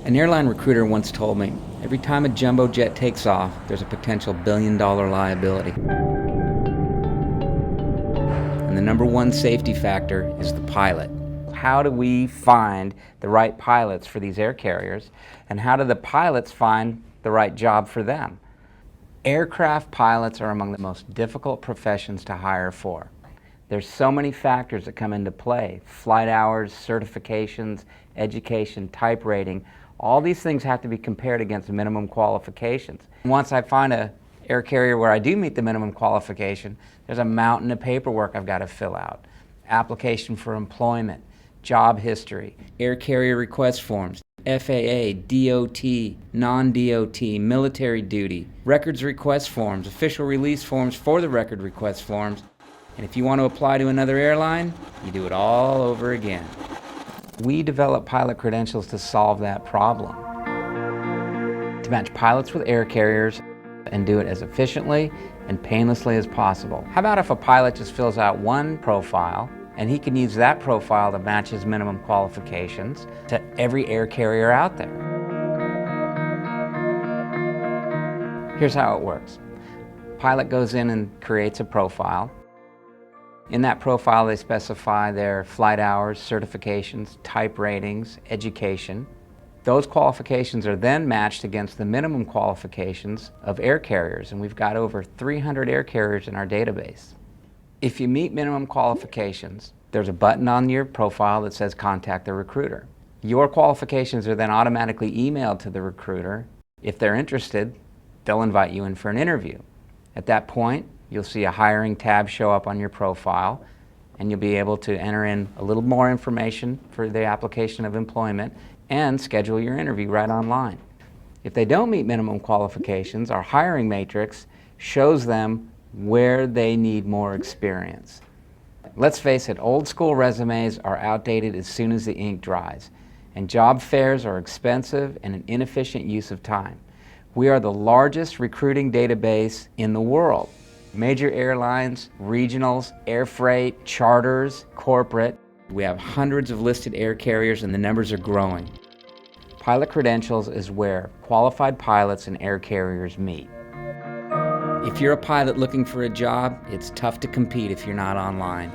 An airline recruiter once told me, every time a jumbo jet takes off, there's a potential billion-dollar liability. And the number one safety factor is the pilot. How do we find the right pilots for these air carriers, and how do the pilots find the right job for them? Aircraft pilots are among the most difficult professions to hire for. There's so many factors that come into play: flight hours, certifications, education, type rating. All these things have to be compared against minimum qualifications. Once I find an air carrier where I do meet the minimum qualification, there's a mountain of paperwork I've got to fill out. Application for employment, job history, air carrier request forms, FAA, DOT, non-DOT, military duty, records request forms, official release forms for the record request forms. And if you want to apply to another airline, you do it all over again. We develop pilot credentials to solve that problem, to match pilots with air carriers and do it as efficiently and painlessly as possible. How about if a pilot just fills out one profile and he can use that profile to match his minimum qualifications to every air carrier out there? Here's how it works. Pilot goes in and creates a profile. In that profile, they specify their flight hours, certifications, type ratings, education. Those qualifications are then matched against the minimum qualifications of air carriers, and we've got over 300 air carriers in our database. If you meet minimum qualifications, there's a button on your profile that says Contact the Recruiter. Your qualifications are then automatically emailed to the recruiter. If they're interested, they'll invite you in for an interview. At that point, you'll see a hiring tab show up on your profile, and you'll be able to enter in a little more information for the application of employment and schedule your interview right online. If they don't meet minimum qualifications, our hiring matrix shows them where they need more experience. Let's face it, old school resumes are outdated as soon as the ink dries, and job fairs are expensive and an inefficient use of time. We are the largest recruiting database in the world. Major airlines, regionals, air freight, charters, corporate. We have hundreds of listed air carriers, and the numbers are growing. Pilot Credentials is where qualified pilots and air carriers meet. If you're a pilot looking for a job, it's tough to compete if you're not online.